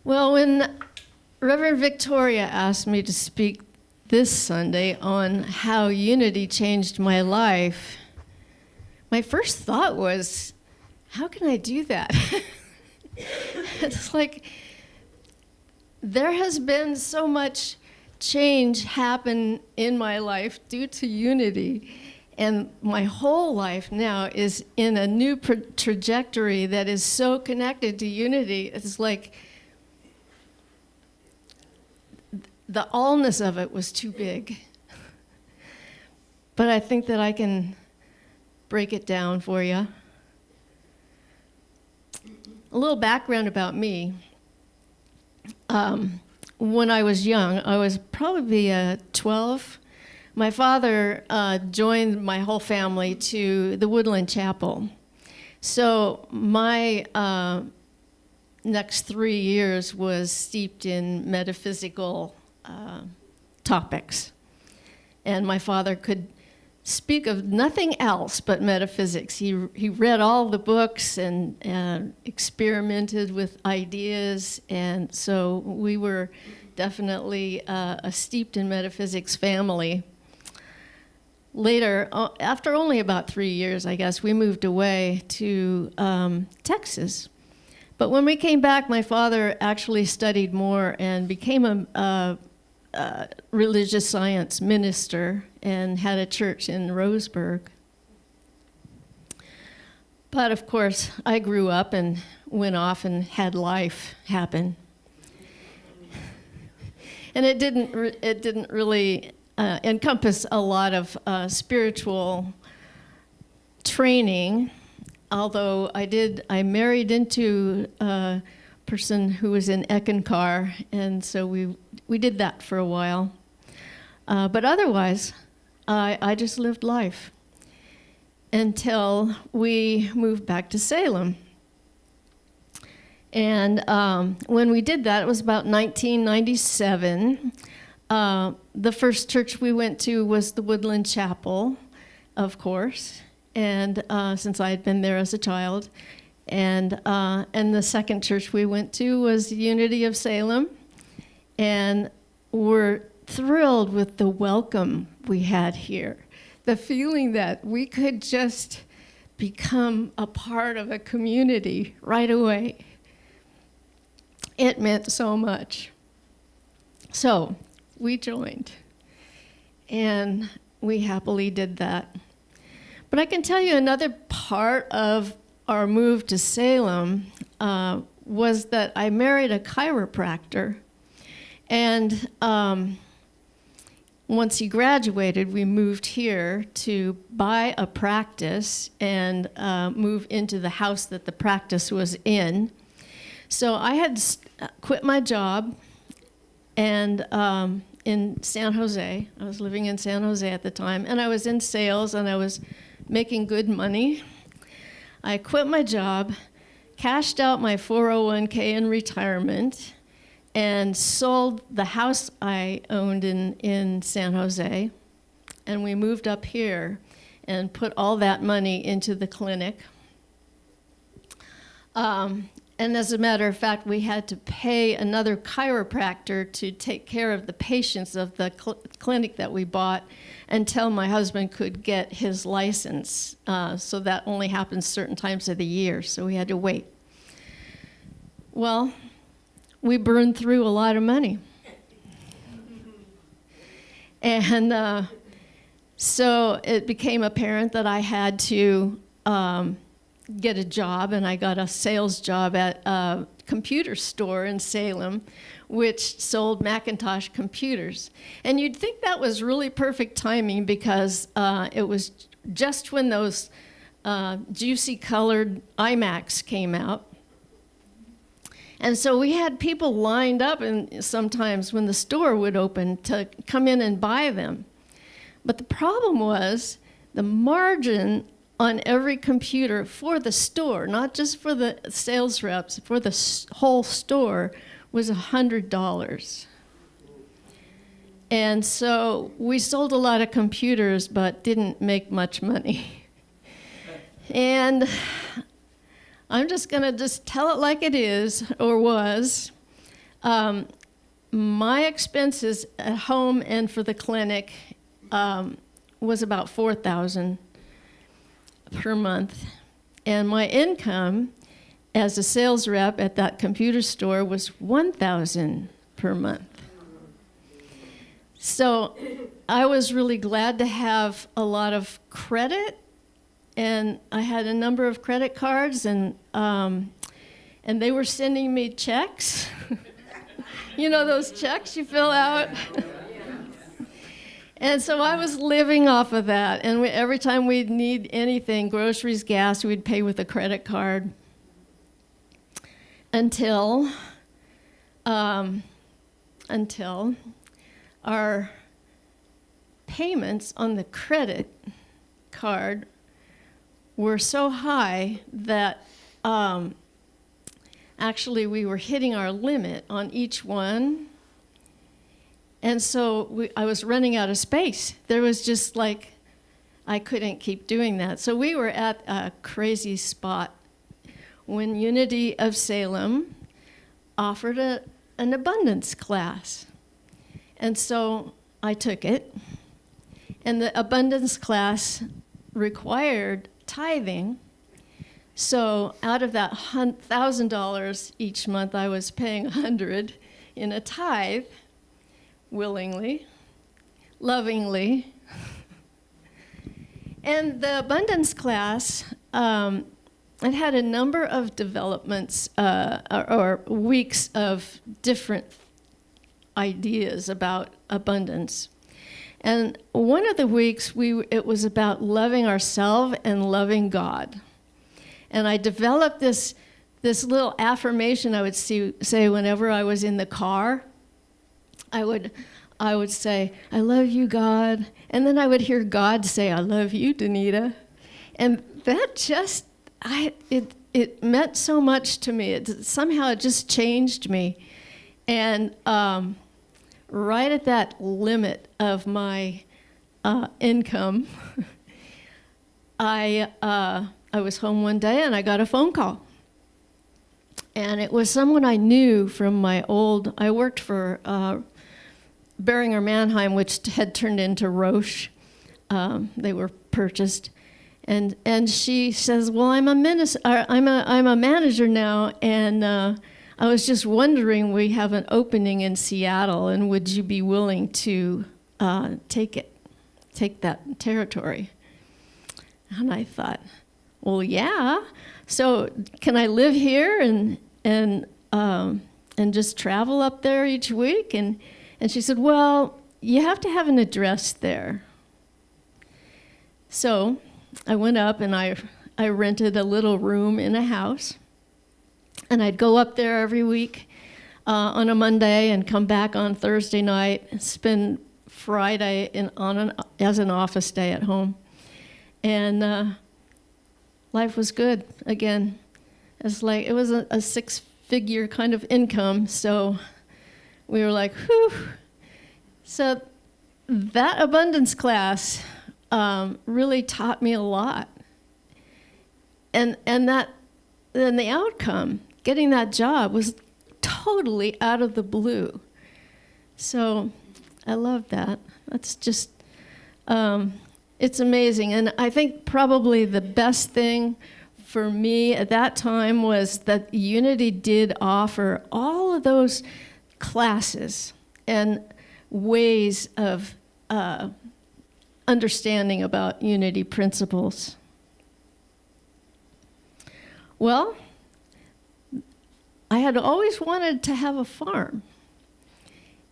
Well, when Reverend Victoria asked me to speak this Sunday on how unity changed my life, my first thought was, how can I do that? It's like, there has been so much change happen in my life due to unity. And my whole life now is in a new trajectory that is so connected to unity. It's like the allness of it was too big. But I think that I can break it down for you. A little background about me. When I was young, I was probably 12. My father joined my whole family to the Woodland Chapel. So my next 3 years was steeped in metaphysical topics. And my father could speak of nothing else but metaphysics. He read all the books and experimented with ideas, and so we were definitely a steeped in metaphysics family. Later, after only about 3 years, I guess, we moved away to Texas. But when we came back, my father actually studied more and became a religious science minister and had a church in Roseburg. But of course, I grew up and went off and had life happen. And it didn't really encompass a lot of spiritual training, although I married into a person who was in Eckankar, and so we did that for a while. But otherwise, I just lived life until we moved back to Salem. And when we did that, it was about 1997. The first church we went to was the Woodland Chapel, of course, and since I had been there as a child. And the second church we went to was Unity of Salem. And we're thrilled with the welcome we had here. The feeling that we could just become a part of a community right away. It meant so much. So we joined, and we happily did that. But I can tell you another part of our move to Salem was that I married a chiropractor. And once he graduated, we moved here to buy a practice and move into the house that the practice was in. So I had quit my job and in San Jose. I was living in San Jose at the time, and I was in sales, and I was making good money. I quit my job, cashed out my 401k in retirement, and sold the house I owned in San Jose, and we moved up here and put all that money into the clinic. And as a matter of fact, we had to pay another chiropractor to take care of the patients of the clinic that we bought until my husband could get his license. So that only happens certain times of the year, so we had to wait. Well, we burned through a lot of money. And so it became apparent that I had to get a job, and I got a sales job at a computer store in Salem, which sold Macintosh computers. And you'd think that was really perfect timing because it was just when those juicy colored iMacs came out. And so we had people lined up, and sometimes when the store would open, to come in and buy them. But the problem was the margin on every computer for the store, not just for the sales reps, for the whole store, was $100. And so we sold a lot of computers, but didn't make much money. And I'm just gonna tell it like it is, or was. My expenses at home and for the clinic was about $4,000 per month. And my income as a sales rep at that computer store was $1,000 per month. So I was really glad to have a lot of credit, and I had a number of credit cards, and they were sending me checks. You know those checks you fill out? And so I was living off of that, and every time we'd need anything, groceries, gas, we'd pay with a credit card until our payments on the credit card were so high that actually we were hitting our limit on each one. And so I was running out of space. There was just like, I couldn't keep doing that. So we were at a crazy spot when Unity of Salem offered an abundance class. And so I took it, and the abundance class required tithing. So out of that $1,000 each month, I was paying $100 in a tithe, willingly, lovingly. And the abundance class, it had a number of developments or weeks of different ideas about abundance. And one of the weeks, it was about loving ourselves and loving God. And I developed this little affirmation I would say whenever I was in the car. I would say, I love you, God. And then I would hear God say, I love you, Denita. And that just, it meant so much to me. Somehow it just changed me. And right at that limit of my income, I was home one day and I got a phone call. And it was someone I knew from my I worked for Beringer Mannheim, which had turned into Roche. They were purchased. And she says, well, I'm a manager now, and I was just wondering, we have an opening in Seattle, and would you be willing to take that territory? And I thought, well, yeah. So can I live here and just travel up there each week? And she said, well, you have to have an address there. So I went up and I rented a little room in a house. And I'd go up there every week on a Monday and come back on Thursday night and spend Friday as an office day at home. And life was good again. It was a six-figure kind of income, so we were like, whew. So that abundance class really taught me a lot. And then the outcome, getting that job, was totally out of the blue. So I love that. That's just, it's amazing. And I think probably the best thing for me at that time was that Unity did offer all of those classes and ways of understanding about Unity principles. Well, I had always wanted to have a farm.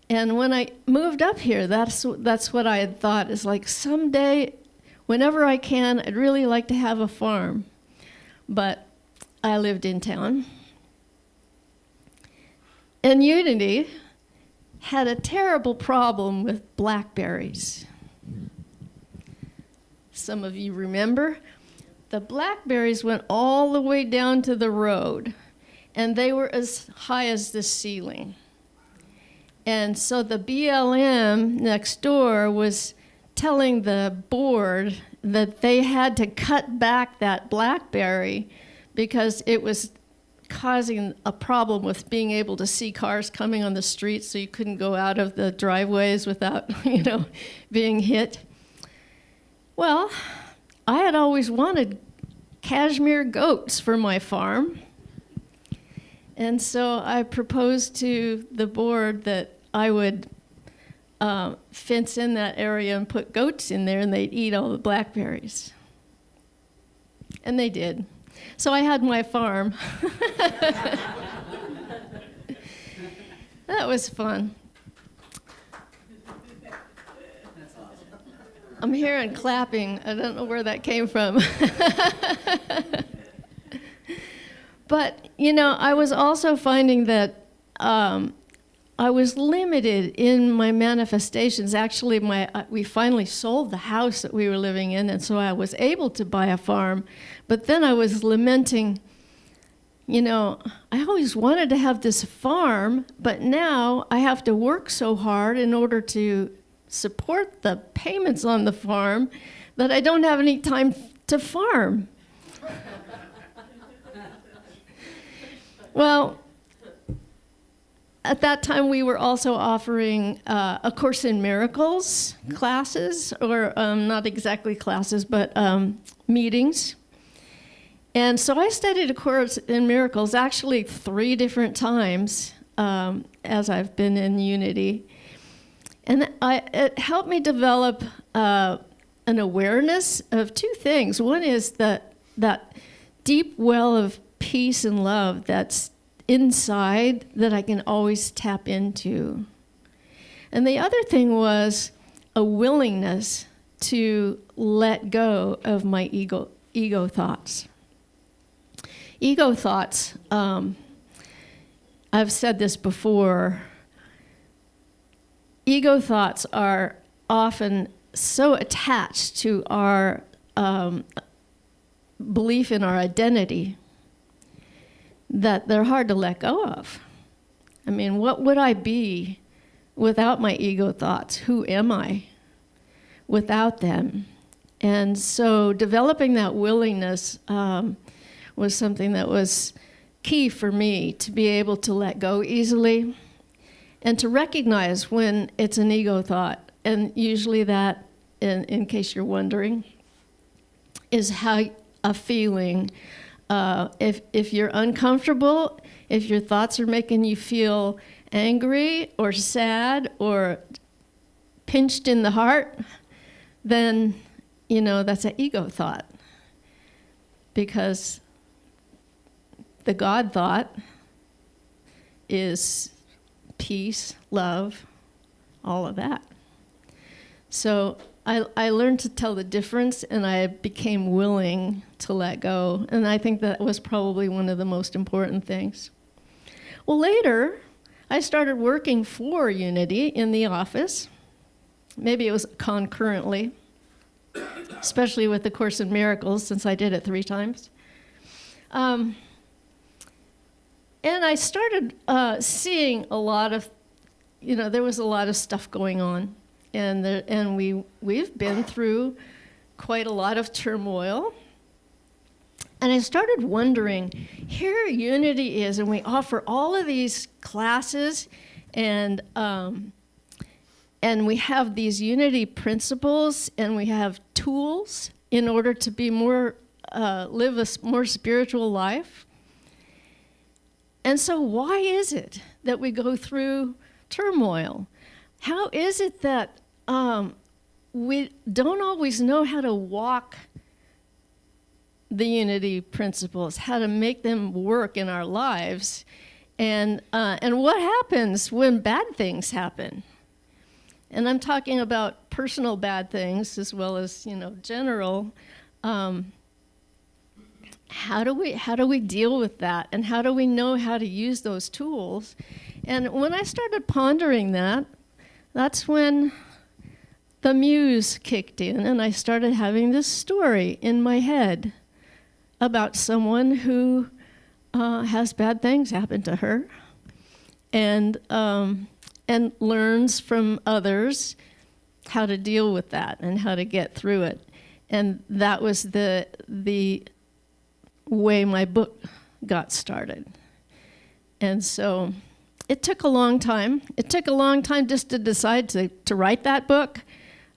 And when I moved up here, that's what I had thought, is like someday, whenever I can, I'd really like to have a farm. But I lived in town. And Unity had a terrible problem with blackberries. Some of you remember, the blackberries went all the way down to the road, and they were as high as the ceiling. And so the BLM next door was telling the board that they had to cut back that blackberry because it was causing a problem with being able to see cars coming on the street, so you couldn't go out of the driveways without, being hit. Well, I had always wanted cashmere goats for my farm. And so I proposed to the board that I would fence in that area and put goats in there, and they'd eat all the blackberries. And they did. So I had my farm. That was fun. I'm hearing clapping. I don't know where that came from. But, I was also finding that I was limited in my manifestations. Actually, we finally sold the house that we were living in, and so I was able to buy a farm. But then I was lamenting, I always wanted to have this farm, but now I have to work so hard in order to support the payments on the farm that I don't have any time to farm. Well, at that time, we were also offering A Course in Miracles classes, or not exactly classes, but meetings. And so I studied A Course in Miracles actually 3 different times as I've been in Unity. And it helped me develop an awareness of 2 things. One is that deep well of peace and love that's inside that I can always tap into. And the other thing was a willingness to let go of my ego thoughts. Ego thoughts, I've said this before, ego thoughts are often so attached to our belief in our identity that they're hard to let go of. I mean, what would I be without my ego thoughts? Who am I without them? And so developing that willingness was something that was key for me to be able to let go easily and to recognize when it's an ego thought. And usually that, in case you're wondering, is how a feeling. If you're uncomfortable, if your thoughts are making you feel angry or sad or pinched in the heart, then, that's an ego thought. Because the God thought is peace, love, all of that. So I learned to tell the difference, and I became willing to let go. And I think that was probably one of the most important things. Well, later, I started working for Unity in the office. Maybe it was concurrently, especially with the Course in Miracles, since I did it 3 times. And I started seeing a lot of, there was a lot of stuff going on. And we've been through quite a lot of turmoil. And I started wondering, here Unity is, and we offer all of these classes, and we have these Unity principles, and we have tools in order to be live a more spiritual life. And so why is it that we go through turmoil? How is it that we don't always know how to walk the Unity principles, how to make them work in our lives, and what happens when bad things happen? And I'm talking about personal bad things as well as general. How do we deal with that, and how do we know how to use those tools? And when I started pondering that, that's when the muse kicked in, and I started having this story in my head about someone who has bad things happen to her, and learns from others how to deal with that and how to get through it. And that was the way my book got started. And so it took a long time. It took a long time just to decide to write that book.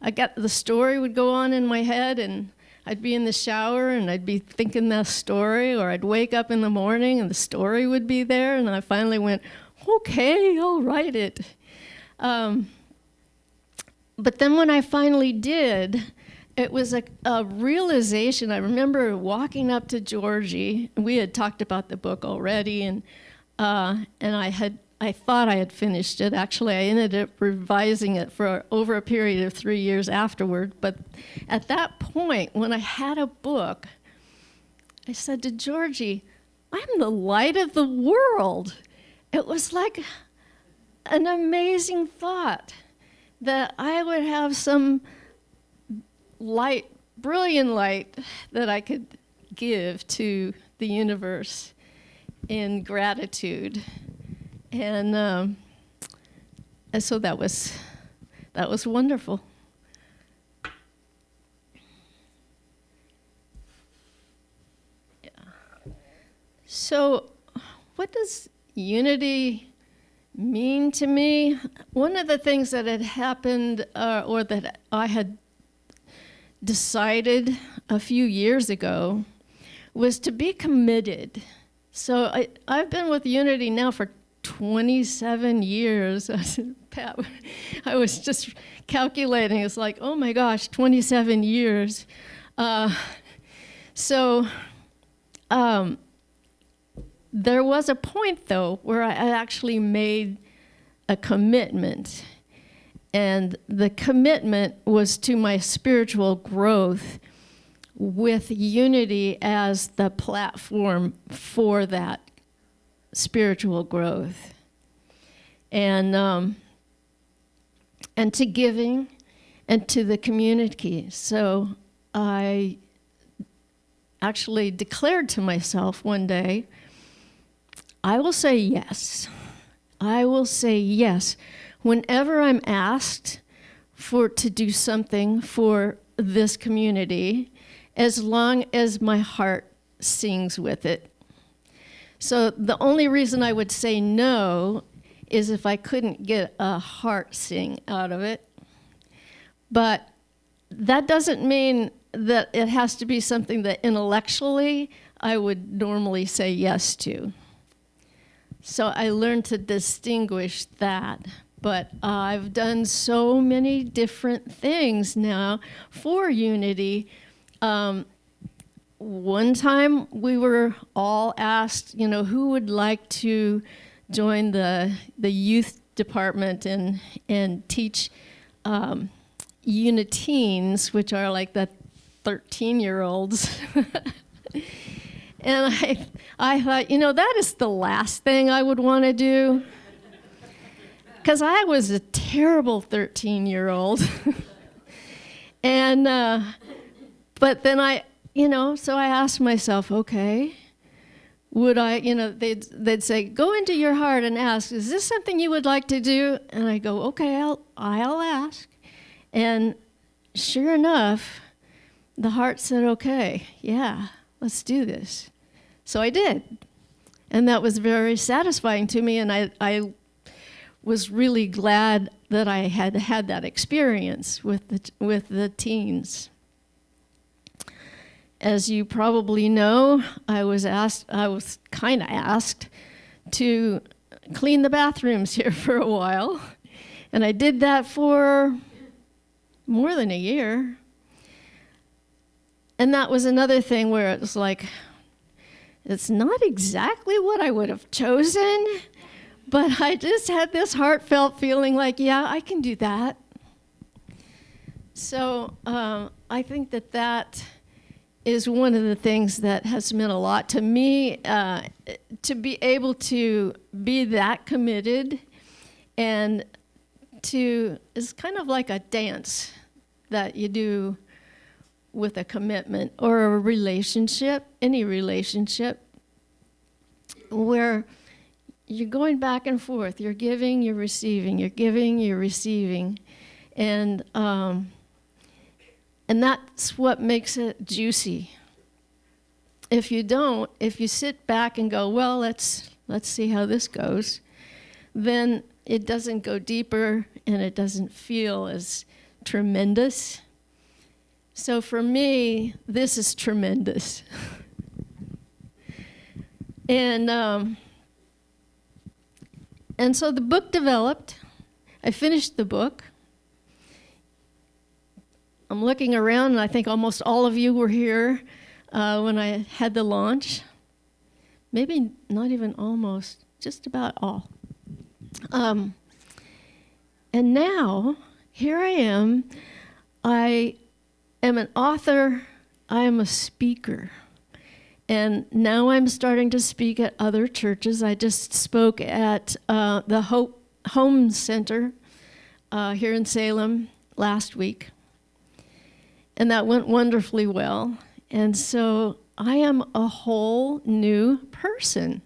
The story would go on in my head, and I'd be in the shower and I'd be thinking that story, or I'd wake up in the morning and the story would be there, and I finally went, okay, I'll write it. But then when I finally did, it was a realization. I remember walking up to Georgie. We had talked about the book already, and I thought I had finished it. Actually, I ended up revising it for over a period of 3 years afterward. But at that point, when I had a book, I said to Georgie, I'm the light of the world. It was like an amazing thought that I would have some light, brilliant light that I could give to the universe in gratitude. And so that was wonderful. Yeah. So what does unity mean to me? One of the things that had happened, or that I had decided a few years ago, was to be committed. So I've been with Unity now for 27 years. Pat, I was just calculating. It's like, oh my gosh, 27 years. There was a point, though, where I actually made a commitment. And the commitment was to my spiritual growth, with Unity as the platform for that spiritual growth. And to giving and to the community. So I actually declared to myself one day, I will say yes. I will say yes whenever I'm asked to do something for this community, as long as my heart sings with it. So the only reason I would say no is if I couldn't get a heart sing out of it. But that doesn't mean that it has to be something that intellectually I would normally say yes to. So I learned to distinguish that. But I've done so many different things now for Unity. One time we were all asked, who would like to join the youth department and teach Uniteens, which are like the 13-year-olds. And I thought, that is the last thing I would want to do. Because I was a terrible 13-year-old. And, but then so I asked myself, okay, would I, they'd say, go into your heart and ask, is this something you would like to do? And I go, okay, I'll ask. And sure enough, the heart said, okay, yeah, let's do this. So I did. And that was very satisfying to me, and I was really glad that I had had that experience with the teens. As you probably know, I was kind of asked to clean the bathrooms here for a while, and I did that for more than a year. And that was another thing where it was like, it's not exactly what I would have chosen, but I just had this heartfelt feeling like, yeah, I can do that. So I think that is one of the things that has meant a lot to me, to be able to be that committed, and it's kind of like a dance that you do with a commitment or a relationship, any relationship, where you're going back and forth. You're giving, you're receiving. You're giving, you're receiving. And that's what makes it juicy. if you don't, if you sit back and go, well, let's see how this goes, then it doesn't go deeper and it doesn't feel as tremendous. So for me, this is tremendous. And so the book developed. I finished the book. I'm looking around, and I think almost all of you were here when I had the launch. Maybe not even almost, just about all. And now, here I am. I am an author. I am a speaker. And now I'm starting to speak at other churches. I just spoke at the Hope Home Center here in Salem last week. And that went wonderfully well. And so I am a whole new person.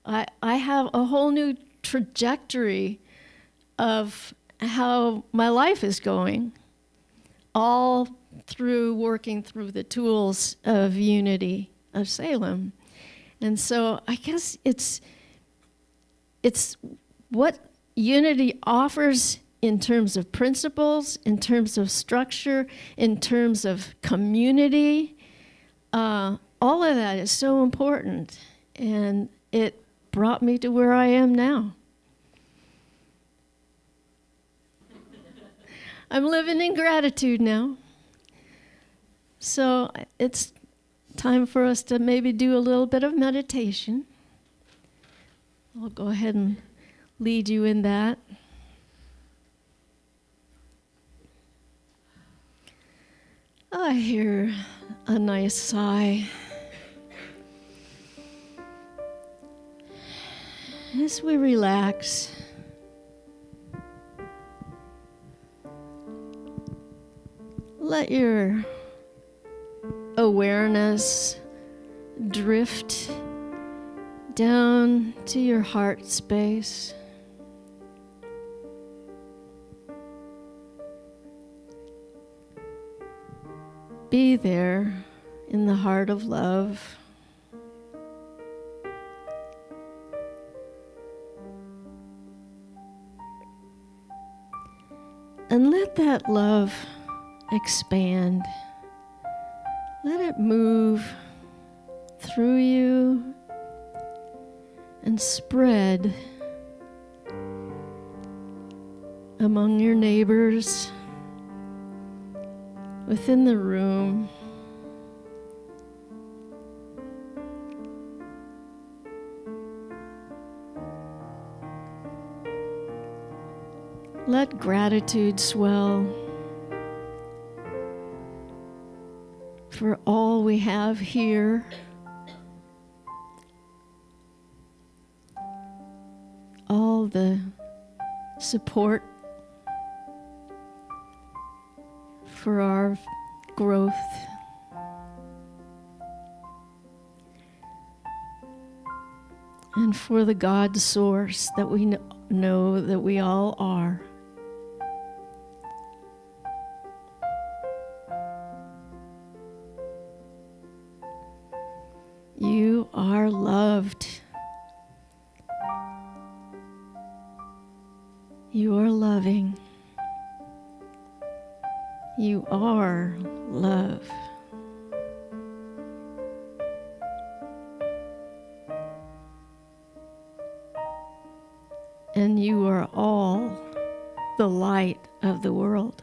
I have a whole new trajectory of how my life is going, all through working through the tools of unity of Salem. And so I guess it's what unity offers in terms of principles, in terms of structure, in terms of community. All of that is so important, and it brought me to where I am now. I'm living in gratitude now. So it's time for us to maybe do a little bit of meditation. I'll go ahead and lead you in that. I hear a nice sigh. As we relax, let your awareness drift down to your heart space. Be there in the heart of love. And let that love expand. Let it move through you and spread among your neighbors, within the room. Let gratitude swell for all we have here. All the support for our growth. And for the God source that we know that we all are. You are loved. You are loving. You are love. And you are all the light of the world.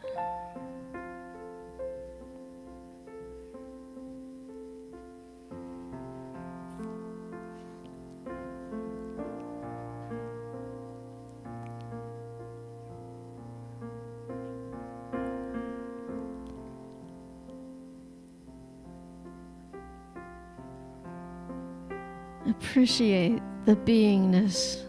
Appreciate the beingness.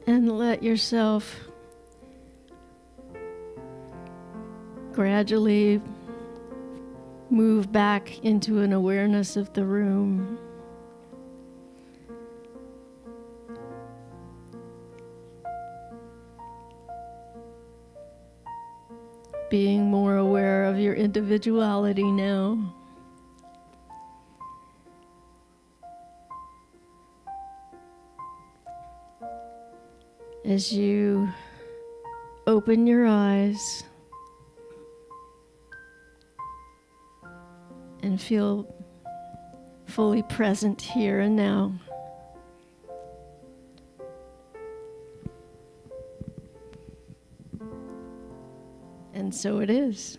And let yourself gradually move back into an awareness of the room. Being more aware of your individuality now. As you open your eyes and feel fully present here and now. And so it is.